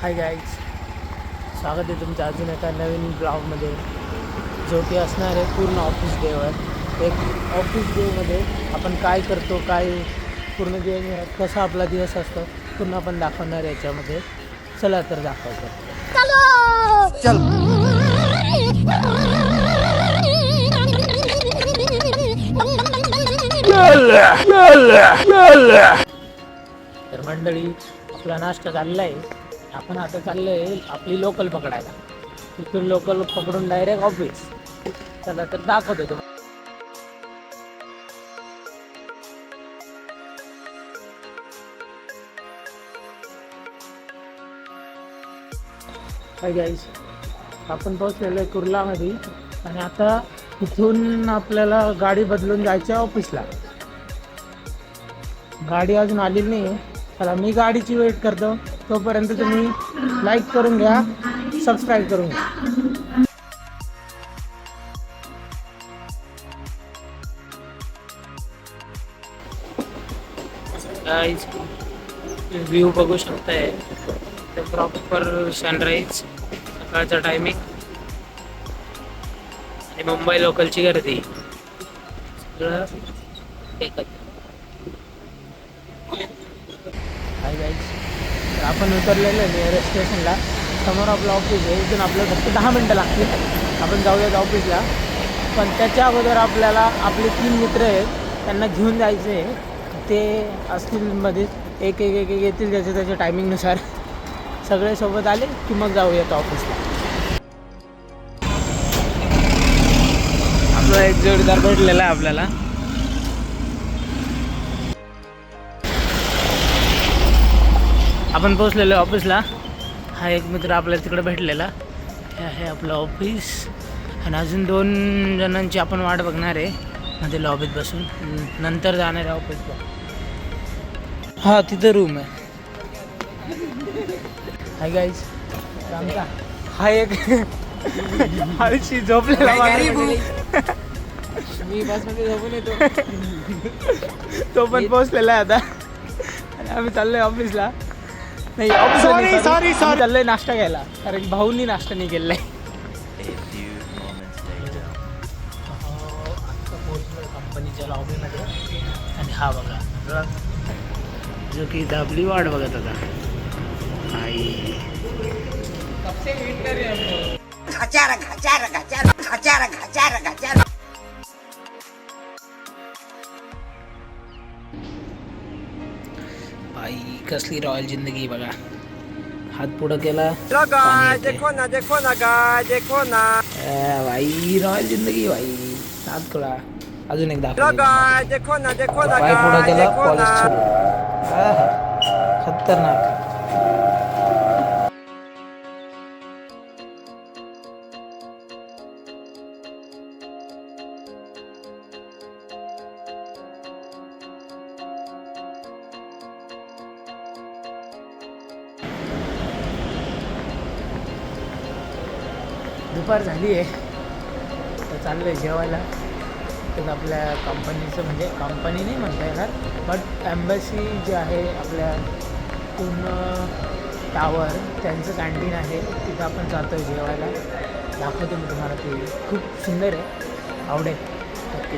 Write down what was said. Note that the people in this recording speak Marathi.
हाय गाईज, स्वागत आहे तुमचं अजून एका नवीन ब्लॉगमध्ये, जो की असणार आहे पूर्ण ऑफिस डेवर. एक ऑफिस डेमध्ये आपण काय करतो, काय पूर्ण दिवसभरात कसा आपला दिवस असतो पूर्ण आपण दाखवणार आहे याच्यामध्ये. चला तर दाखवतो. चल तर मंडळी, आपला नाश्ता चालला आहे. आपण आता चाललो आहे आपली लोकल पकडायला. तिथून लोकल पकडून डायरेक्ट ऑफिस. चला तर दाखवतो तुम्हाला. हाय गाईज, आपण पोहोचलेलो आहे कुर्लामध्ये आणि आता इथून आपल्याला गाडी बदलून जायचं आहे ऑफिसला. गाडी अजून आलेली नाही आहे. चला मी गाडीची वेट करतो. तोपर्यंत तुम्ही लाईक करून घ्या, सबस्क्राईब करून घ्या. गाईज, व्ह्यू बघू शकताय. प्रॉपर सनराईज, सकाळचा टायमिंग आणि मुंबई लोकलची गर्दी सगळं एकत्र. हाय गाईज, तर आपण उतरलेलो आहे नियरेस्ट स्टेशनला. समोर आपलं ऑफिस आहे. इथून आपल्याला फक्त 10 मिनटं लागतील. आपण जाऊयात ऑफिसला. पण त्याच्या अगोदर आपल्याला आपले 3 मित्र आहेत, त्यांना घेऊन जायचे आहे. ते असतील मध्ये एक एक एक एक येतील त्याच्या टायमिंगनुसार. सगळे सोबत आले की मग जाऊयात ऑफिसला. आपला एक जोडीदार भेटलेला आहे आपल्याला. आपण पोचलेलो आहे ऑफिसला. हा एक मित्र आपल्याला तिकडे भेटलेला. हे आहे आपलं ऑफिस आणि अजून 2 जणांची आपण वाट बघणार आहे मध्ये लॉबीत बसून. नंतर जाणार आहे ऑफिसला. हा तिथं रूम आहे. हाय गाईज, आमचा हा एक आळशी झोपलेला मी बसमध्ये झोपून येतो. तो पण पोहोचलेला आहे आता आणि आम्ही चाललोय ऑफिसला. नाही, सॉरी चाललोय नाश्ता घ्यायला, कारण भाऊनी नाश्ता नाही केलेला आहे. आत्ता पोहोचलोय कंपनीच्या लॉबीमध्ये आणि हा बघा जो की दाबली वाट बघत होता. भाई कसली रॉयल जिंदगी बघा. हात पुढं केला, देखो ना भाई रॉयल जिंदगी भाई. हात खुला, अजून एक दाखव. पाय पुढं केला, पॉलिश सुरू. खतरनाक. दुपार झाली आहे, तर चाललं आहे जेवायला. तर आपल्या कंपनीचं, म्हणजे कंपनी नाही म्हणता येणार, बट एम्बसी जे आहे आपल्या पूर्ण टावर, त्यांचं कॅन्टीन आहे. तिथं आपण जातो आहे जेवायला. दाखवतो मी तुम्हाला. ते खूप सुंदर आहे, आवडेल नक्की.